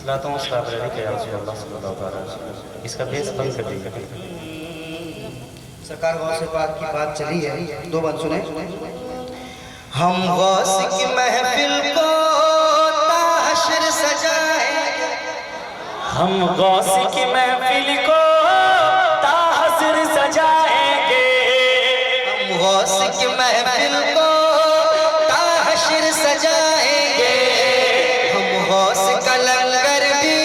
सलातों सलाम के रसूलुल्लाह सल्लल्लाहु अलैहि वसल्लम। इसका बेस बंद कर दीजिए। सरकार गौस से बात की बात चली है, दो बात सुने। हम गौस की महफिल को ताहशर सजाएंगे, हम गौस की महफिल को ताहशर सजाएंगे, हम गौस की महफिल को ताहशर सजाएंगे, हम गौस का लंगर भी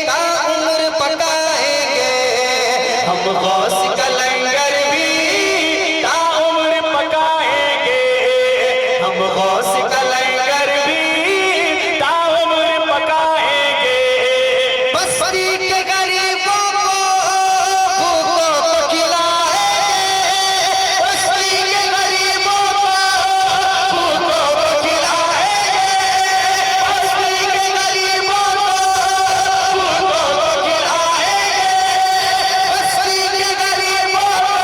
ताउम्र पकाएंगे, हम गौस का लंगर भी ताउम्र पकाएंगे, हम गौस का लंगर भी ताउम्र पकाएंगे। बस्ती के गरीबों को भूखों को खिलाएंगे, बस्ती के गरीबों को भूखों को खिलाएंगे, बस्ती के गरीबों को भूखों को खिलाएंगे, बस्ती के गरीबों को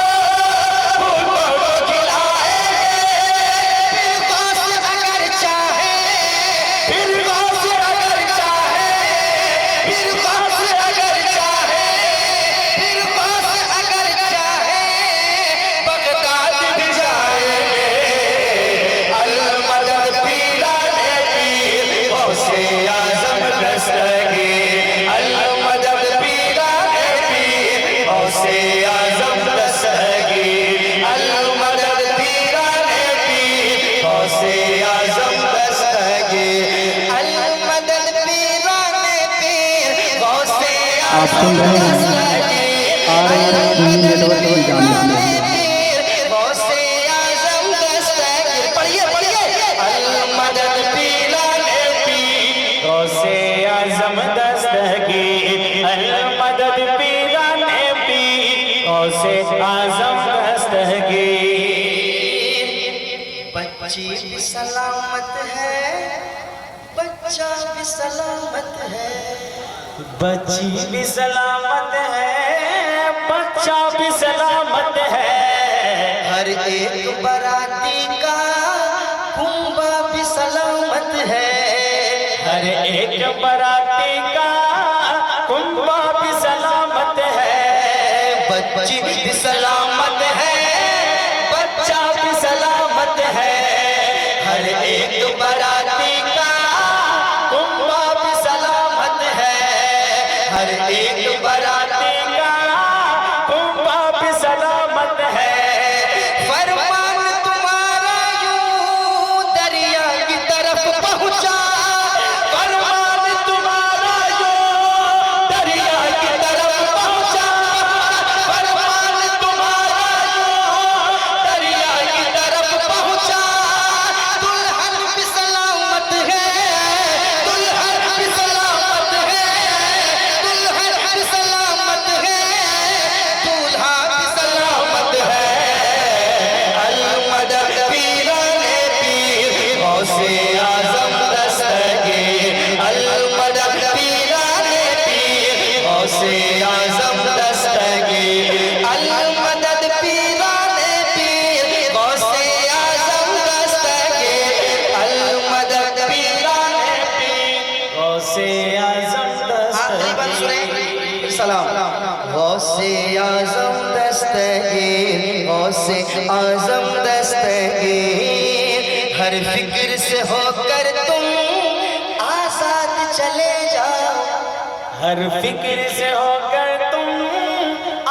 भूखों को खिलाएंगे। फिर गौस अगर चाहे, फिर गौस अगर चाहे, फिर गौस अगर चाहे, बगदाद भी जाएंगे। अल-मदद पीराने पीर गौसे आज़म दस्तगीर, अल-मदद पीराने पीर गौसे आज़म दस्तगीर, अल-मदद पीराने पीर गौसे आज़म दस्तगीर, अल-मदद पीराने पीर गौसे आप सुन रहे हैं आर नेटवर्क की जानकारी। गौसे आज़म दस्तगीर, पढ़िए पढ़िए, अल-मदद पीराने पीर गौसे आज़म दस्तगीर, अल-मदद पीराने पीर गौसे आज़म दस्तगीर। बच्ची भी सलामत है, बच्चा भी सलामत है, बच्ची भी सलामत है, बच्चा भी सलामत है, हर एक बराती का कुंबा भी सलामत है, हर एक बराती का कुंबा भी सलामत है, बच्ची भी सलामत है, बच्चा भी सलामत है, हर एक बराती का कुंबा भी सलामत है, हर एक बराती का कुंबा भी सलामत है। फरमान तुम्हारा यूं दरिया की तरफ पहुंचा, फरमान तुम्हारा यूं दरिया की तरफ पहुंचा, फरमान तुम्हारा यूं दरिया की तरफ पहुंचा। दुल्हन भी सलामत है, दुल्हन भी सलामत है, दुल्हन भी सलामत है, दूल्हा भी सलामत है। अल-मदद पीराने पीर गौसे आज़म दस्तगीर, अल-मदद पीराने पीर गौसे आज़म दस्तगीर, अल-मदद पीराने पीर गौसे आज़म दस्तगीर, अल-मदद पीराने पीर गौसे आज़म आखिरी बात दस्तगीर। सुने। सलाम। गौसे आज़म दस्तगीर, गौसे आज़म दस्तगीर, हर फिक्र से होकर तुम आजाद चले जाओ, हर फिक्र से होकर तुम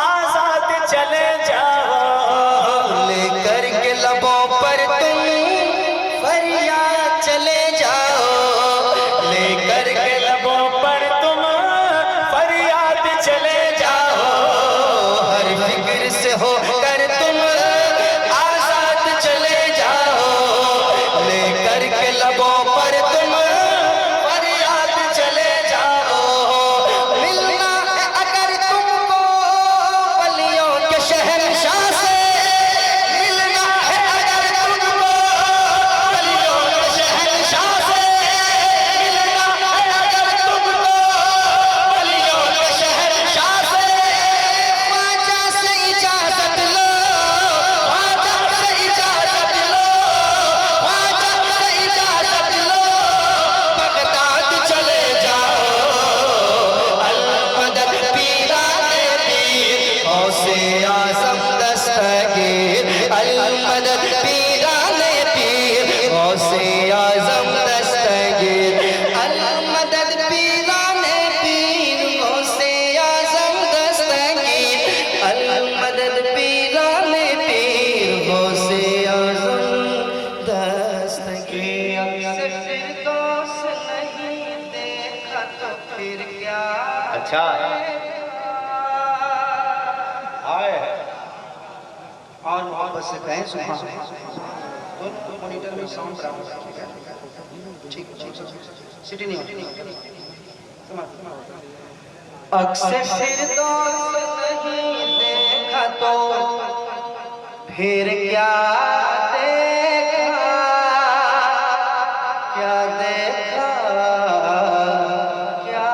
आजाद चले जाओ, लेकर के लबों पर तुम फरियाद चले जाओ, लेकर के लबों पर तुम फरियाद चले जाओ, हर फिक्र से होकर तुम आजाद चले जाओ, लेकर के लबों पर तुम फरियाद चले जाओ। मिलना है अगर क्या अच्छा आए और मोहब्बत से कहें सुभान दोनों मॉनिटर में साउंड बराबर रखिएगा। ठीक ठीक सिटी नहीं होती। अक्सर फिरदौस नहीं देखा तो फिर क्या देखा, क्या देखा, क्या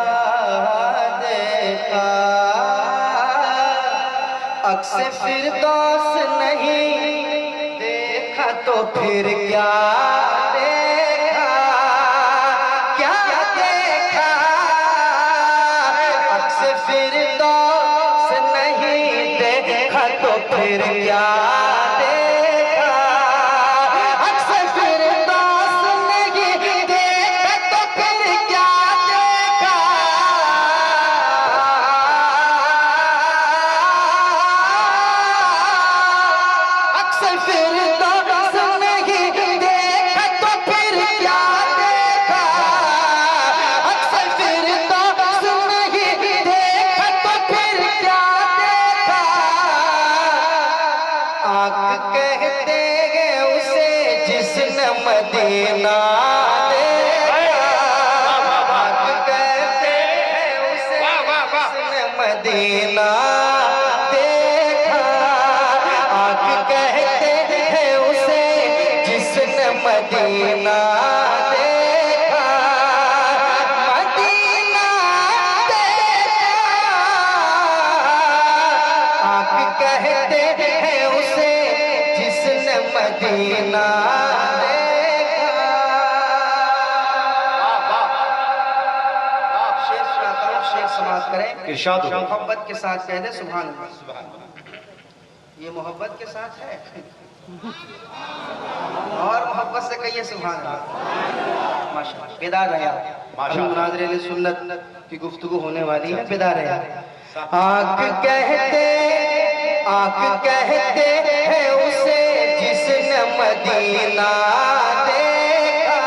देखा। अक्सर फिरदौस नहीं देखा तो फिर क्या देखा, क्या देखा। अक्सर फिरदौस नहीं देखा तो फिर क्या देखा। अक्सर फिरदौस नहीं देखा तो फिर क्या देखा। अक्सर फिरदौस नहीं देखा तो फिर क्या देखा। अक्सर फिरदौस नहीं देखा तो फिर क्या देखा। आँख कहते हैं उसे जिसने मदीना देखा। आँख कहते हैं उसे जिसने मदीना देखा। आँख कहते हैं उसे जिसने मदीना देखा। मदीना देखा। आँख कहते हैं उसे जिसने मदीना देखा। शेर सुनाता हूँ, शेर समाप्त करें। इरशाद हो। मोहब्बत के साथ कह दे सुभान अल्लाह। ये मोहब्बत के साथ है और मोहब्बत से कहिए सुभान अल्लाह। माशाअल्लाह बेदार रहे आप। माशाअल्लाह। मुनाज़िर सुन्नत की गुफ्तगू होने वाली है, बेदार रहे आप। आँख कहते हैं उसे जिसने मदीना देखा।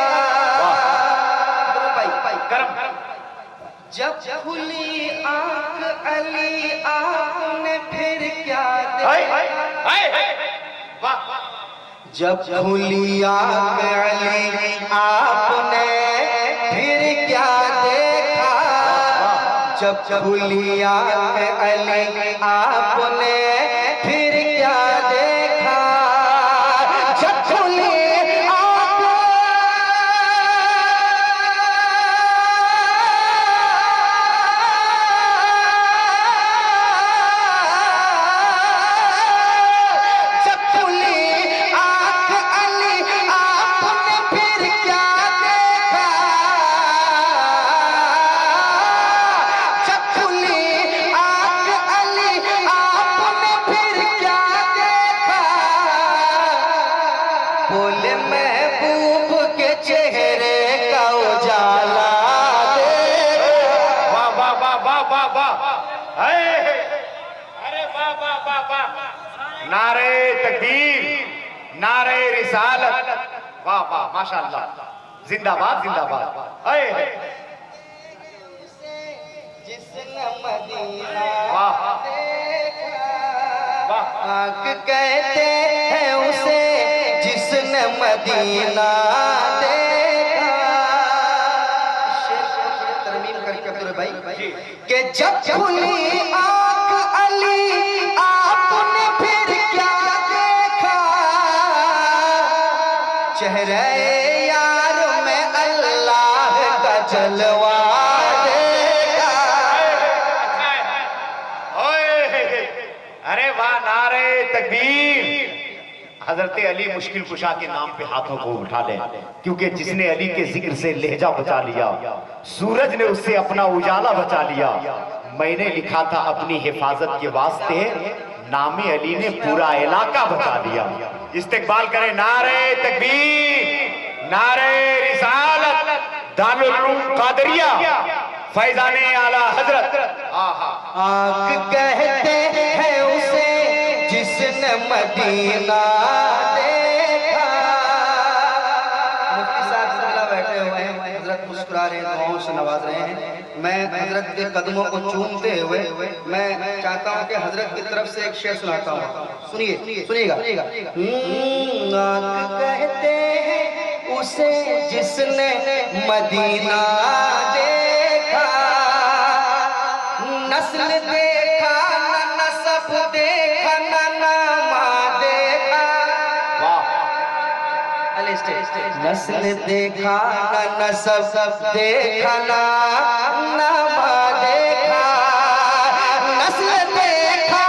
जब खुली आँख अली आपने फिर क्या देखा। जब खुली आँख अली आपने फिर क्या देखा। जब खुली आँख अली आपने फिर क्या देखा। जब खुली आँख जब खुली आँख अली आपने फिर क्या देखा। जब खुली आँख अली आपने फिर क्या देखा। बोले महबूब के चेहरे का उजाला देखा। वाह वाह वाह वाह वाह वाह। अरे वाह वाह वाह वाह। नारे तकबीर, नारे रिसालत, वाह वाह माशाअल्लाह। जिंदाबाद जिंदाबाद। जिसने मदीना वाह देखा। वाह। आँख कहते हैं उसे जिसने मदीना देखा। शेर को थोड़ी तरमीम करके अब्दुल भाई कि जब खुली आँख अली आपने फिर क्या देखा। चेहरे यार में अल्लाह का जलवा देखा। अरे वाह नारे तकबीर। हजरत अली मुश्किल कुशा के नाम पे हाथों को उठा ले, क्योंकि जिसने अली के जिक्र से लहजा बचा लिया, सूरज ने उससे अपना उजाला बचा लिया। मैंने लिखा था अपनी हिफाजत के वास्ते, नामे अली ने पूरा इलाका बचा लिया। इस्तेकबाल करें नारे तकबीर, नारे रिसालत, दारुल उलूम कादरिया, फैजाने आला हजरत। आँख कहते हैं उसे जिसने मदीना देखा। मुफ्ती साहब बैठे हुए हैं, हजरत मुस्कुरा रहे हैं, दुआओं से नवाज रहे हैं। मैं हजरत हजरत के कदमों को चूमते हुए मैं चाहता हूँ कि हजरत की तरफ से एक शेर सुनाता हूँ। सुनिए, सुनिएगा। आँख कहते हैं उसे जिसने मदीना देखा, नस्ल देखा न नसब देखा न नामा देखा। नस्ल देखा न नसब देखा न नामा देखा, नस्ल देखा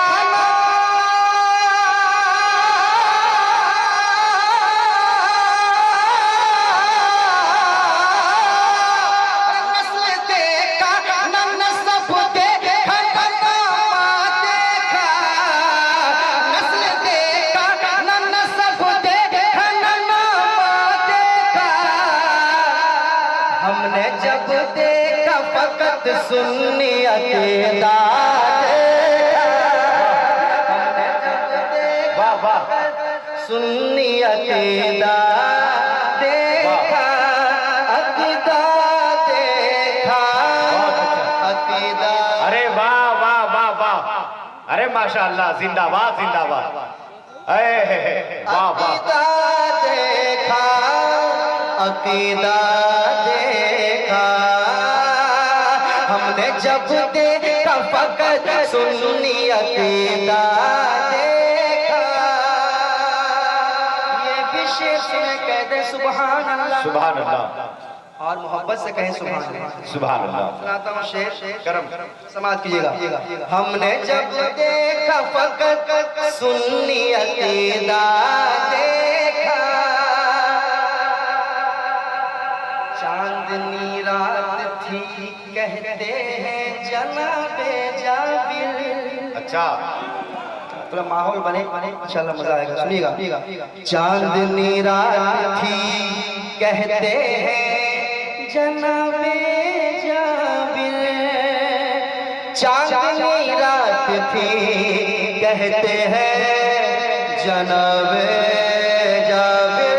नस्ल देखा न नसब देखा न नामा देखा, नस्ल देखा न नसब देखा न नामा देखा। हमने जब देखा फकत सुन्नी अकीदा देखा, हमने जब देखा वाह वाह सुन्नी अकीदा देखा, अकीदा देखा, अकीदा। अरे वाह वाह वाह वाह, अरे माशाअल्लाह, जिंदाबाद जिंदाबाद, वाह वाह। अकीदा देखा, अकीदा देखा, हमने जब देखा फकत सुन्नी अकीदा देखा। ये भी शेर सुने कह दे सुभान अल्लाह, सुभान अल्लाह, और मोहब्बत से कहें सुभान अल्लाह। सुभान अल्लाह। सुनाता हूँ शेर, करम समाज कीजिएगा। हमने जब देखा फकत सुन्नी अकीदा देखा, चांदनी रात थी कहते हैं जनाबे जाबिर। अच्छा, थोड़ा माहौल बने इंशाल्लाह मजा आएगा। सुनिएगा। चांदनी रात थी कहते हैं जनाबे जाबिर, चांदनी रात थी कहते हैं जनाबे जाबिर,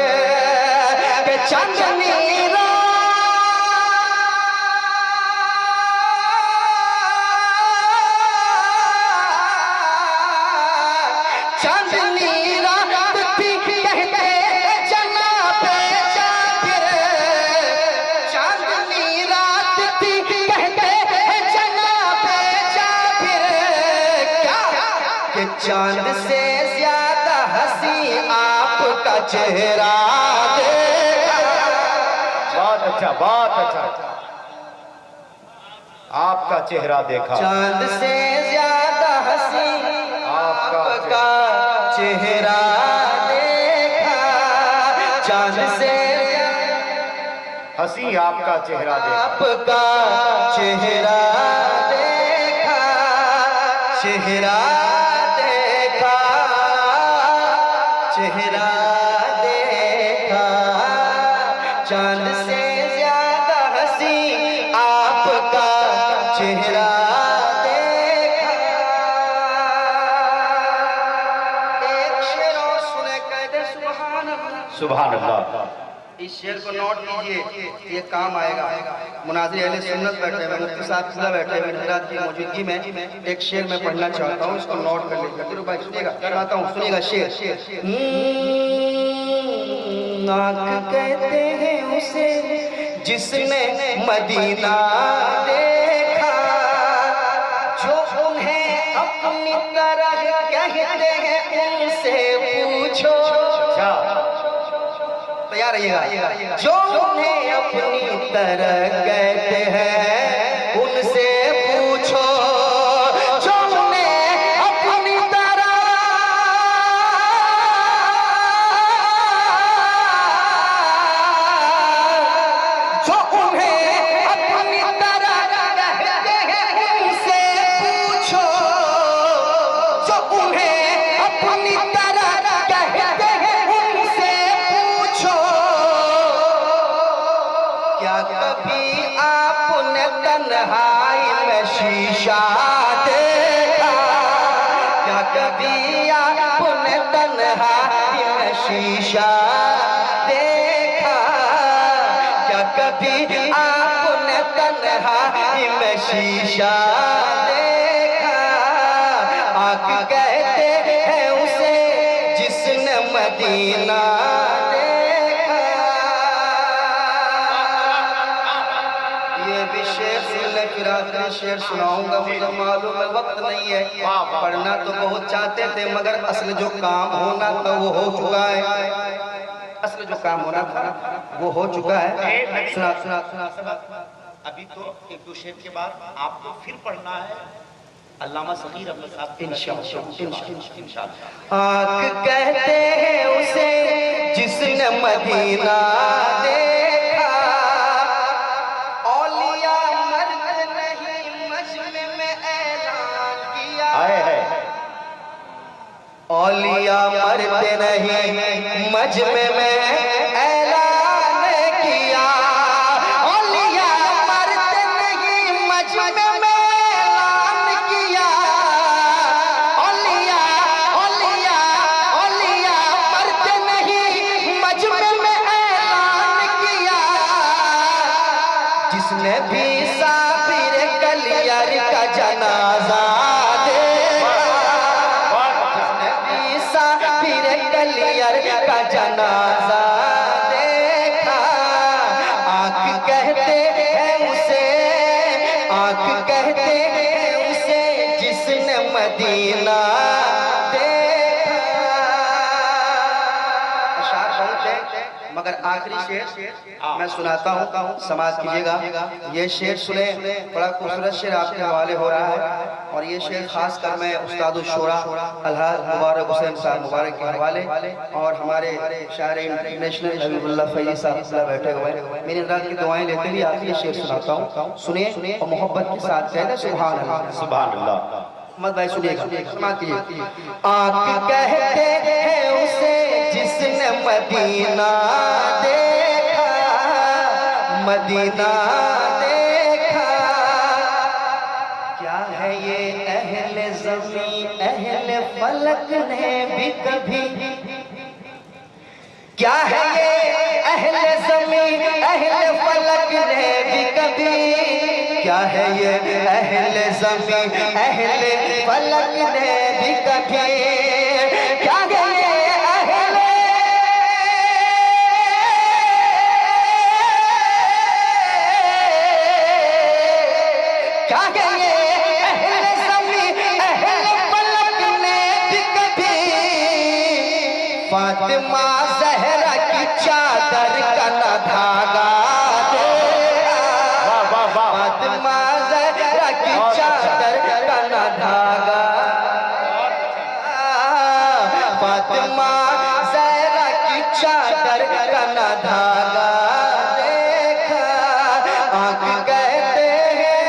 के चांदनी चांदनी रात थी कहते जनाबे जाबिर, चांदनी रात थी कहते जनाबे जाबिर। क्या कि चांद से ज्यादा हंसी आपका चेहरा देखा। बहुत अच्छा, बहुत अच्छा, आपका चेहरा देखा। चांद से ज्यादा हंसी आपका चेहरा देखा, चांद से हंसी आपका चेहरा देखा। आपका चेहरा देखा, चेहरा देखा, चेहरा देखा, चांद से ज्यादा हंसी आपका चेहरा देखा। एक शेर और सुने कह दे सुभान अल्लाह। सुभान अल्लाह। इस शेर को नोट कीजिए, ये काम आएगा। मुनाज़िर अहले सुन्नत बैठे हुए, मुफ्ती साहब खुदा बैठे हुए, हजरात की मौजूदगी में एक शेर मैं पढ़ना चाहता हूँ, इसको नोट कर लीजिए। फिर भाई सुनिएगा, सुनाता हूँ, सुनिएगा शेर। आँख कहते हैं उसे जिसने मदीना देखा, जो उन्हें अपनी तरह कहते हैं उनसे पूछो। अच्छा, तैयार रहिएगा। जो उन्हें अपनी तरह कहते हैं उनसे पूछो, जो उन्हें अपनी तरह, जो उन्हें अपनी तरह कहते हैं उनसे पूछो, जो उन्हें अपनी तरह कहते हैं उनसे पूछो। क्या कभी आपने तन्हाई में शीशा देखा, क्या कभी आपने तन्हाई में शीशा देखा, क्या कभी आपने तन्हाई में शीशा देखा, आँख कहते हैं उसे जिसने मदीना देखा। ये भी शेर सुन ले, फिर आखिरी शेर सुनाऊंगा। मुझे मालूम है वक्त नहीं है, पढ़ना तो बहुत चाहते थे मगर असल जो काम होना था वो हो चुका है। असल जो काम होना था वो हो चुका है। सुना सुना सुना। अभी तो एक दो शेर के बाद आपको फिर पढ़ना है अल्लामा सगीर अहमद साहब की इंशाअल्लाह। आँख कहते हैं उसे जिसने मदीना देखा, औलिया मरते नहीं मजमे में ऐलान किया। औलिया मरते नहीं मजमे में ऐलान किया। औलिया मरते नहीं मजमे में ऐलान किया। औलिया औलिया औलिया मरते नहीं मजमे में ऐलान किया। जिसने भी साबिर कलियर का जनाजा का जनाजा देखा, आँख कहते हैं उसे, आँख कहते हैं उसे जिसने मदीना देखा। अशार बहुत है मगर आखिरी शेर मैं सुनाता हूँ, समाज कीजिएगा। ये शेर सुने, बड़ा खूबसूरत शेर आपके हवाले हो रहा है और ये शेर खास कर मैं उस्ताद शुरा अलहाज मुबारक हुसैन साहब मुबारक के हवाले और हमारे शायर इंटरनेशनल हबीबुल्लाह फैजी साहब बैठे हुए हैं, मेरी रात की दुआएं लेते हुए आप ये शेर सुनाता हूँ। सुनिए और मोहब्बत के साथ कहते सुभान अल्लाह। सुभान अल्लाह। मत भाई सुनिएगा, समाज कीजिए। आँख कहते हैं उसे जिसने मदीना देखा, मदीना देखा। क्या है ये अहले ज़मीन अहले फलक ने भी कभी, क्या है ये अहले ज़मीन अहले फलक ने भी कभी, क्या है ये अहले ज़मीन अहले फलक ने भी कभी, क्या है ये अहले क्या है ये अहले ज़मीन अहले फलक ने भी कभी फातिमा ज़हरा की चादर का न धागा देखा, फातिमा ज़हरा की चादर का न धागा, फातिमा ज़हरा की चादर का न धागा देखा। आँख कहते हैं,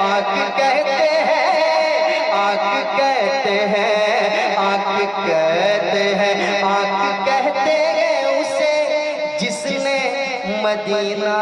आँख कहते हैं, आँख कहते हैं, आँख कहते हैं, आँख कहते हैं उसे जिसने मदीना